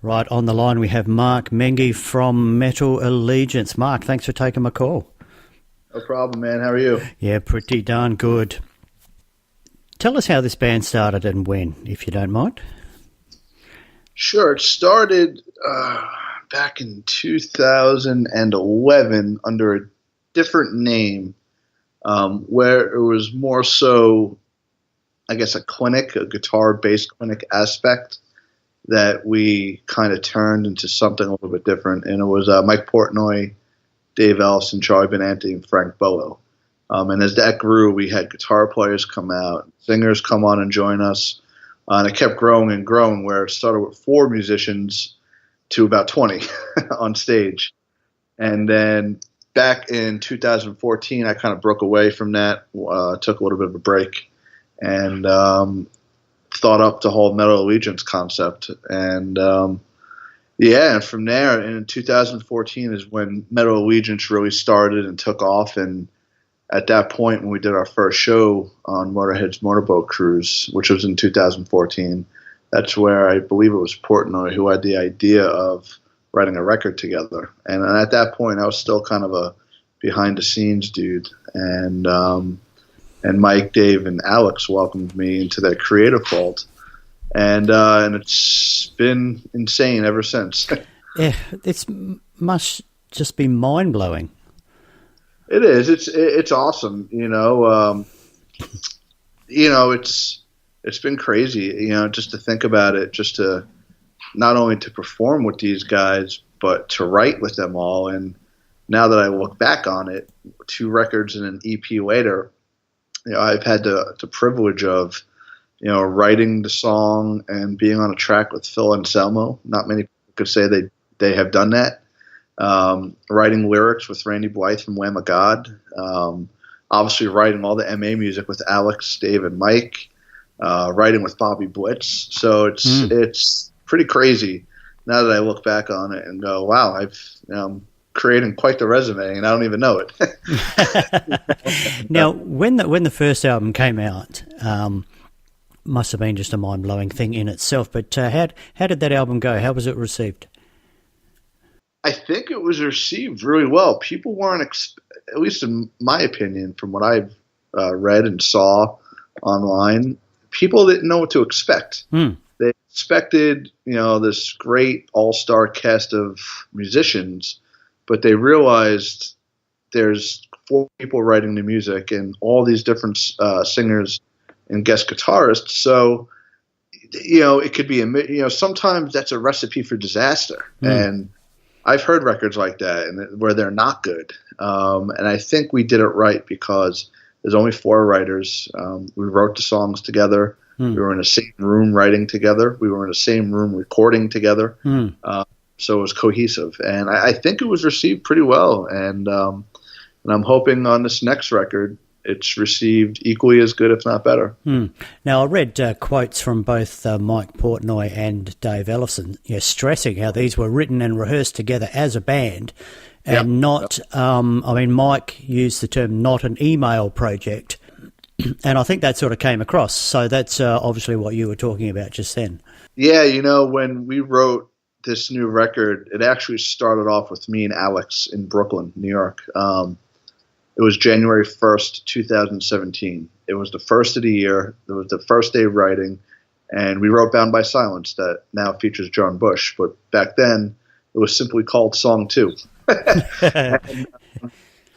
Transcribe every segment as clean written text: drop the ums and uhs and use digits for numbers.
Right, on the line we have Mark Menghi from Metal Allegiance. Mark, thanks for taking my call. No problem, man. How are you? Yeah, pretty darn good. Tell us how this band started and when, if you don't mind. Sure. It started back in 2011 under a different name, where it was more so, I guess, a guitar-based clinic aspect that we kind of turned into something a little bit different. And it was Mike Portnoy, Dave Ellison, Charlie Benanti, and Frank Bowo. And as that grew, we had guitar players come out, singers come on and join us. And it kept growing and growing, where it started with 4 musicians to about 20 on stage. And then back in 2014, I kind of broke away from that, took a little bit of a break, and thought up the whole Metal Allegiance concept. And and from there, in 2014 is when Metal Allegiance really started and took off. And at that point, when we did our first show on Motorhead's Motorboat Cruise, which was in 2014, that's where I believe it was Portnoy who had the idea of writing a record together. And at that point, I was still kind of a behind-the-scenes dude. And Mike, Dave, and Alex welcomed me into their creative vault. And it's been insane ever since. Yeah, it must just be mind-blowing. It is. It's awesome. It's been crazy. Just to think about it, just to not only to perform with these guys, but to write with them all. And now that I look back on it, 2 records and an EP later, I've had the privilege of, writing the song and being on a track with Phil Anselmo. Not many people could say they have done that. Writing lyrics with Randy Blythe from Lamb of God. Obviously writing all the MA music with Alex, Dave, and Mike. Writing with Bobby Blitz. So it's pretty crazy now that I look back on it and go, wow, I'm creating quite the resume, and I don't even know it. Now, when the first album came out, must have been just a mind-blowing thing in itself, but how did that album go? How was it received? I think it was received really well. People weren't, at least in my opinion, from what I've read and saw online, people didn't know what to expect. They expected, this great all-star cast of musicians, but they realized there's 4 people writing the music and all these different singers and guest guitarists. So, it could be sometimes that's a recipe for disaster. And I've heard records like that and where they're not good. And I think we did it right because there's only 4 writers. We wrote the songs together. We were in the same room writing together. We were in the same room recording together. So it was cohesive. And I think it was received pretty well. And I'm hoping on this next record, it's received equally as good, if not better. Now, I read quotes from both Mike Portnoy and Dave Ellison, stressing how these were written and rehearsed together as a band, and not. Mike used the term "not an email project," and I think that sort of came across. So that's obviously what you were talking about just then. Yeah, when we wrote this new record, it actually started off with me and Alex in Brooklyn, New York. It was January 1st, 2017. It was the first of the year. It was the first day of writing. And we wrote Bound by Silence that now features John Bush. But back then, it was simply called Song 2.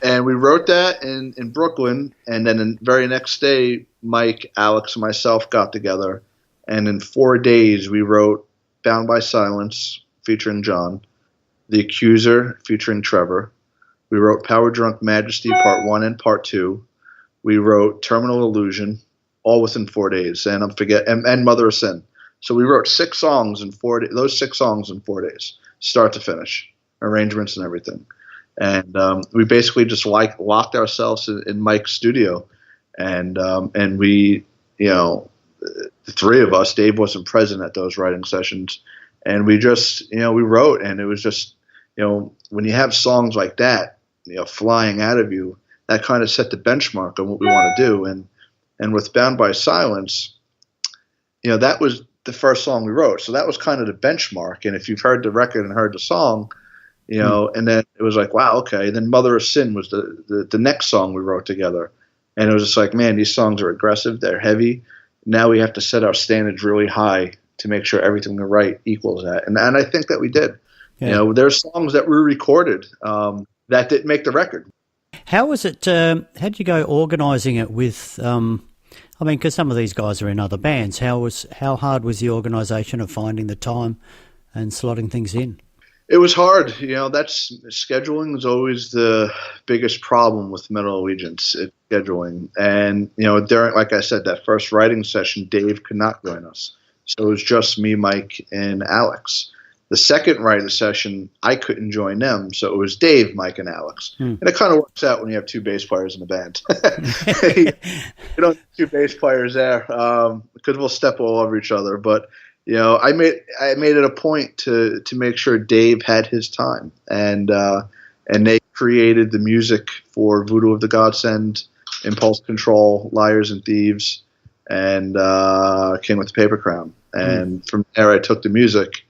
And we wrote that in Brooklyn. And then the very next day, Mike, Alex, and myself got together. And in 4 days, we wrote Bound by Silence featuring John, The Accuser featuring Trevor. We wrote Power Drunk Majesty Part 1 and Part 2. We wrote Terminal Illusion, all within 4 days, and Mother of Sin. So we wrote 6 songs in 4 days. Those 6 songs in 4 days, start to finish, arrangements and everything. And we basically just locked ourselves in Mike's studio, and we, the 3 of us. Dave wasn't present at those writing sessions, and we just, we wrote, and it was just, when you have songs like that, flying out of you, that kind of set the benchmark on what we want to do. And with Bound by Silence, that was the first song we wrote. So that was kind of the benchmark. And if you've heard the record and heard the song, you know, and then it was like, wow, okay. And then Mother of Sin was the next song we wrote together. And it was just like, man, these songs are aggressive. They're heavy. Now we have to set our standards really high to make sure everything we write equals that. And I think that we did. Yeah. You know, there's songs that were recorded that didn't make the record. How was it? How'd you go organising it with? I mean, because some of these guys are in other bands. How hard was the organisation of finding the time and slotting things in? It was hard. You know, that's scheduling is always the biggest problem with Metal Allegiance. It's scheduling, and you know, during, like I said, that first writing session, Dave could not join us, so it was just me, Mike, and Alex. The second writing session, I couldn't join them, so it was Dave, Mike, and Alex. And it kind of works out when you have two bass players in the band. You don't need two bass players there because we'll step all over each other. But you know, I made it a point to make sure Dave had his time, and they created the music for Voodoo of the Godsend, Impulse Control, Liars and Thieves, and King with the Paper Crown. And from there, I took the music.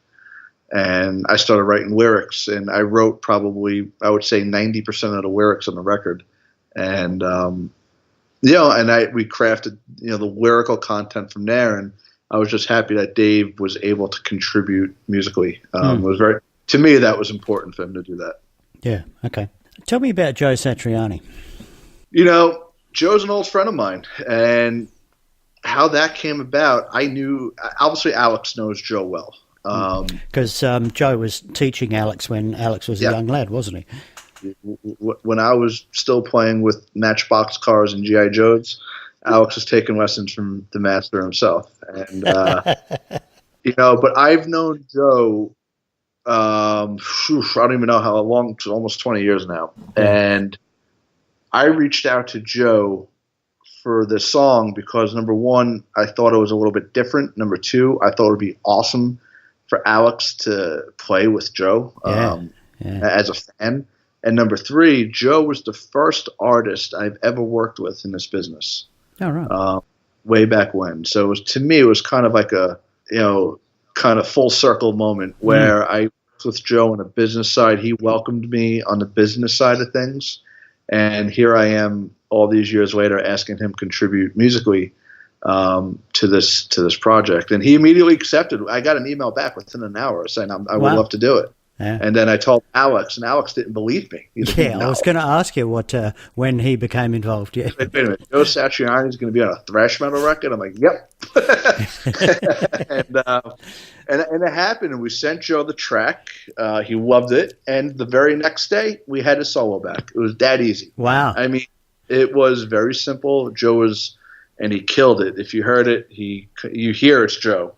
And I started writing lyrics, and I wrote probably, I would say, 90% of the lyrics on the record. And, you know, and we crafted, you know, the lyrical content from there. And I was just happy that Dave was able to contribute musically. It was to me, that was important for him to do that. Yeah. Okay. Tell me about Joe Satriani. You know, Joe's an old friend of mine, and how that came about, I knew, obviously Alex knows Joe well. Because Joe was teaching Alex when Alex was a young lad, wasn't he? When I was still playing with Matchbox cars and G.I. Joes, Alex was taking lessons from the master himself. And, you know, but I've known Joe, I don't even know how long, almost 20 years now. And I reached out to Joe for this song because, number one, I thought it was a little bit different. Number two, I thought it would be awesome for Alex to play with Joe as a fan. And number three, Joe was the first artist I've ever worked with in this business. Oh, right. Way back when. So to me, it was kind of like a, you know, kind of full circle moment where I worked with Joe on the business side. He welcomed me on the business side of things. And here I am all these years later asking him to contribute musically to this project, and he immediately accepted. I got an email back within an hour saying I would love to do it. Yeah. And then I told Alex, and Alex didn't believe me. I was going to ask you when he became involved. Yeah. Wait a minute, Joe Satriani is going to be on a thrash metal record? I'm like, yep. and it happened, and we sent Joe the track. He loved it, and the very next day we had a solo back. It was that easy. Wow. I mean, it was very simple. Joe was. And he killed it. If you heard it, you hear it's Joe.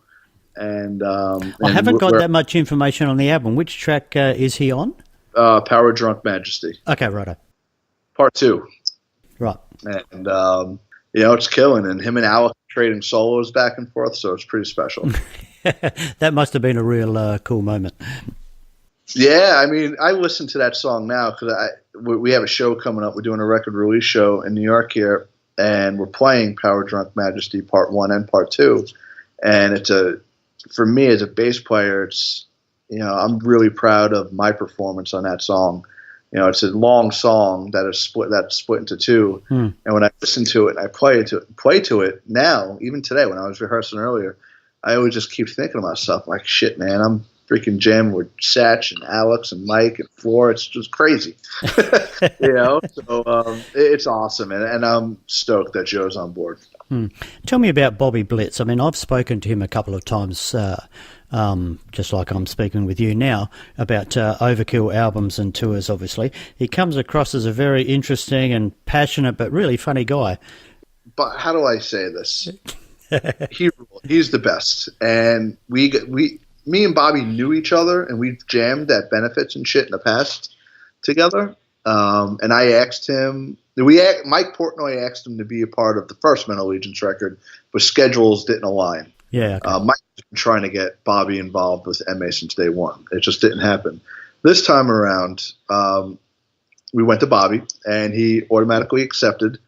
And I haven't got that much information on the album. Which track is he on? Power Drunk Majesty. Okay, righto. Part 2. Right. And you know, it's killing. And him and Alex trading solos back and forth, so it's pretty special. That must have been a real cool moment. Yeah, I mean, I listen to that song now because we have a show coming up. We're doing a record release show in New York here. And we're playing Power Drunk Majesty Part 1 and Part 2. And for me as a bass player, it's, you know, I'm really proud of my performance on that song. You know, it's a long song that's split into two. And when I listen to it and I play to it now, even today when I was rehearsing earlier, I always just keep thinking to myself, like, shit, man, I'm freaking jamming with Satch and Alex and Mike and Floor. It's just crazy, you know. So it's awesome, and I'm stoked that Joe's on board. Tell me about Bobby Blitz. I mean, I've spoken to him a couple of times, just like I'm speaking with you now, about Overkill albums and tours. Obviously, he comes across as a very interesting and passionate, but really funny guy. But how do I say this? He's the best, and me and Bobby knew each other, and we've jammed at benefits and shit in the past together. And I asked him, Mike Portnoy asked him to be a part of the first Metal Allegiance record, but schedules didn't align. Yeah. Okay. Mike's been trying to get Bobby involved with MA since day one. It just didn't happen. This time around, we went to Bobby, and he automatically accepted.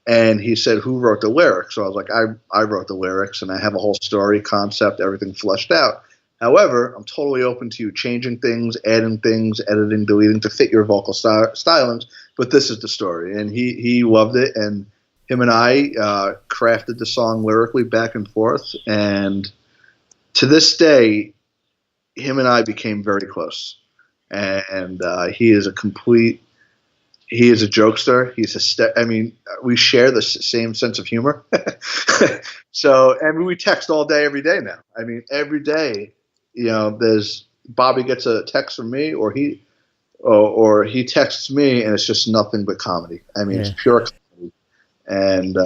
And he said, "Who wrote the lyrics?" So I was like, I wrote the lyrics, and I have a whole story, concept, everything fleshed out. However, I'm totally open to you changing things, adding things, editing, deleting to fit your vocal stylings. But this is the story, and he loved it, and him and I crafted the song lyrically back and forth. And to this day, him and I became very close. And he is a jokester. We share the same sense of humor. So, and we text all day, every day now. I mean, every day, there's Bobby gets a text from me, or he texts me, and it's just nothing but comedy. I mean, It's pure comedy. And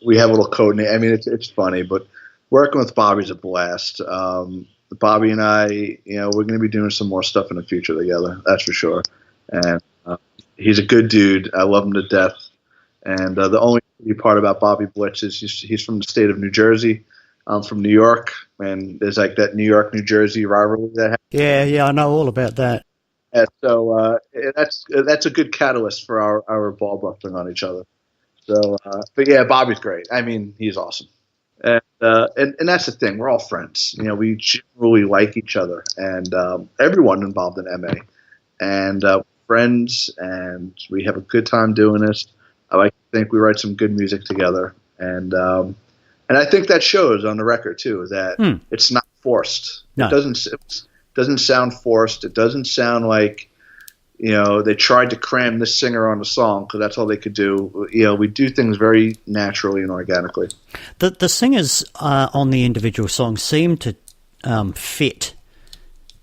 we have a little code name. I mean, it's funny, but working with Bobby's a blast. Bobby and I, we're going to be doing some more stuff in the future together. That's for sure. And he's a good dude. I love him to death. And the only part about Bobby Blitz is he's from the state of New Jersey. I'm from New York, and there's like that New York, New Jersey rivalry that happens. Yeah, I know all about that. And so that's a good catalyst for our ball busting on each other. So, but yeah, Bobby's great. I mean, he's awesome. And that's the thing. We're all friends. We generally like each other, and everyone involved in MA, and friends, and we have a good time doing this. I like to think we write some good music together, and I think that shows on the record too. That it's not forced. No. It doesn't sound forced. It doesn't sound like they tried to cram this singer on the song because that's all they could do. We do things very naturally and organically. The singers on the individual songs seem to fit.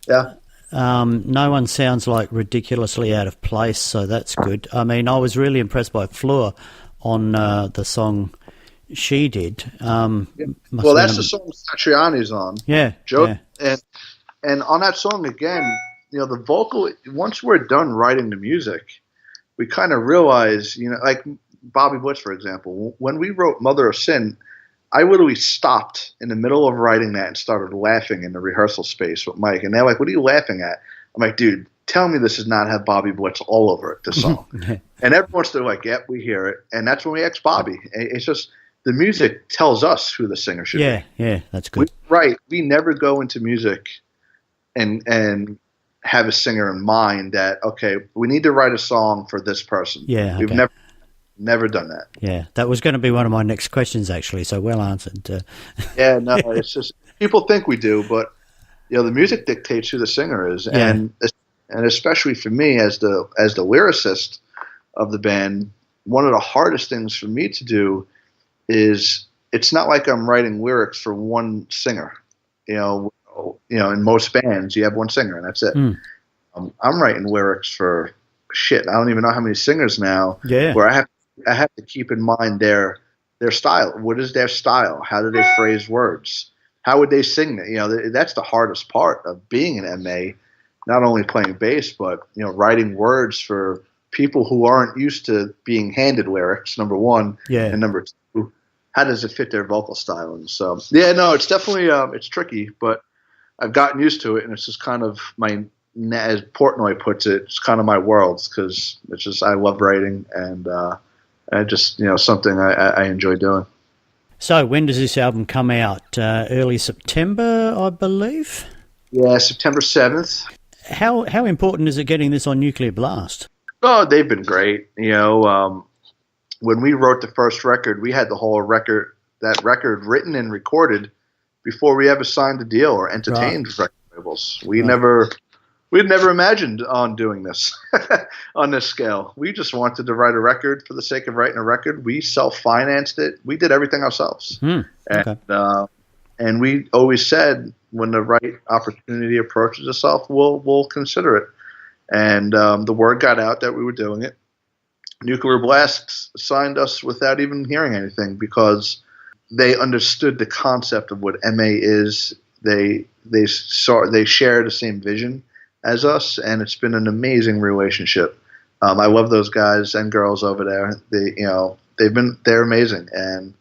Yeah. No one sounds like ridiculously out of place, so that's good. I mean, I was really impressed by Fleur on the song she did. Well, that's the song Satriani's on. Yeah. Joe, yeah. And on that song again, the vocal, once we're done writing the music, we kind of realize, like Bobby Blitz, for example, when we wrote Mother of Sin, I literally stopped in the middle of writing that and started laughing in the rehearsal space with Mike. And they're like, "What are you laughing at?" I'm like, "Dude, tell me this does not have Bobby Blitz all over it, this song." And everyone's still like, "Yep, we hear it." And that's when we asked Bobby. It's just the music tells us who the singer should be. Yeah, that's good. We never go into music and have a singer in mind that, okay, we need to write a song for this person. Yeah, okay. We've never done that. Yeah, that was going to be one of my next questions, actually, so well answered. Yeah, no, it's just people think we do, but the music dictates who the singer is, and especially for me as the lyricist of the band, one of the hardest things for me to do is it's not like I'm writing lyrics for one singer. In most bands, you have one singer and that's it. I'm writing lyrics for shit. I don't even know how many singers now. Yeah. Where I have to keep in mind their style. What is their style? How do they phrase words? How would they sing that? That's the hardest part of being an MA. Not only playing bass, but writing words for people who aren't used to being handed lyrics. Number one, and number two, how does it fit their vocal style? And so, it's definitely it's tricky, but I've gotten used to it, and it's just kind of as Portnoy puts it, it's kind of my world because it's just I love writing, and I just something I enjoy doing. So when does this album come out? Early September, I believe. Yeah, September 7th. How important is it getting this on Nuclear Blast? Oh, they've been great. When we wrote the first record, we had the whole record written and recorded before we ever signed a deal or entertained record labels. We'd never imagined on doing this on this scale. We just wanted to write a record for the sake of writing a record. We self-financed it. We did everything ourselves. Okay. And we always said when the right opportunity approaches itself, we'll consider it. And the word got out that we were doing it. Nuclear Blast signed us without even hearing anything because they understood the concept of what MA is. They share the same vision as us, and it's been an amazing relationship. I love those guys and girls over there. They're amazing, and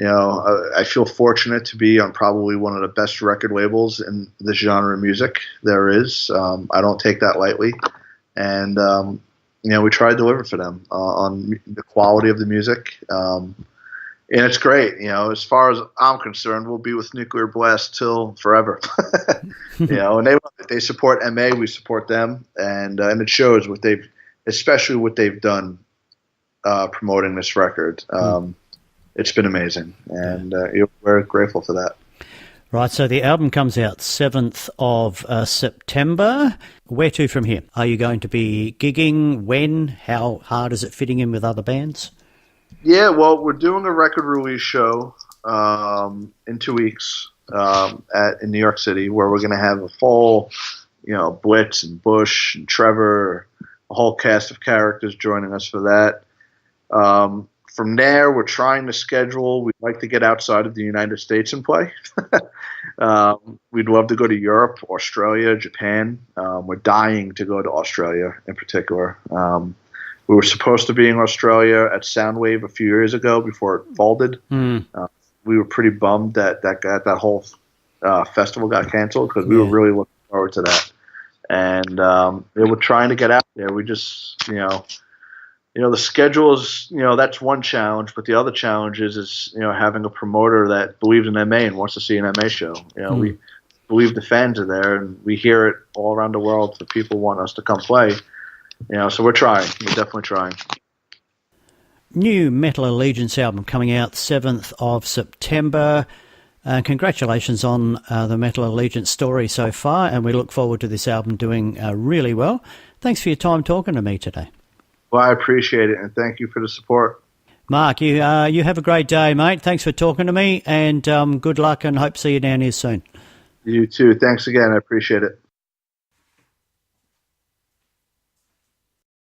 I feel fortunate to be on probably one of the best record labels in this genre of music there is. I don't take that lightly, and we try to deliver for them on the quality of the music. And it's great. As far as I'm concerned, we'll be with Nuclear Blast till forever. And they support MA, we support them, and it shows especially what they've done promoting this record. It's been amazing, and we're grateful for that. Right, so the album comes out 7th of September. Where to from here? Are you going to be gigging? When? How hard is it fitting in with other bands? Yeah, well, we're doing a record release show in 2 weeks in New York City, where we're going to have a full, Blitz and Bush and Trevor, a whole cast of characters joining us for that. From there, we're trying to schedule. We'd like to get outside of the United States and play. We'd love to go to Europe, Australia, Japan. We're dying to go to Australia in particular. We were supposed to be in Australia at Soundwave a few years ago before it folded. We were pretty bummed that whole festival got canceled, because we were really looking forward to that. And we're trying to get out there. We just, the schedule is, that's one challenge, but the other challenge is having a promoter that believes in MA and wants to see an MA show. We believe the fans are there, and we hear it all around the world that people want us to come play. So we're trying. We're definitely trying. New Metal Allegiance album coming out 7th of September. Congratulations on the Metal Allegiance story so far, and we look forward to this album doing really well. Thanks for your time talking to me today. Well, I appreciate it, and thank you for the support. Mark, you have a great day, mate. Thanks for talking to me, and good luck, and hope to see you down here soon. You too. Thanks again. I appreciate it.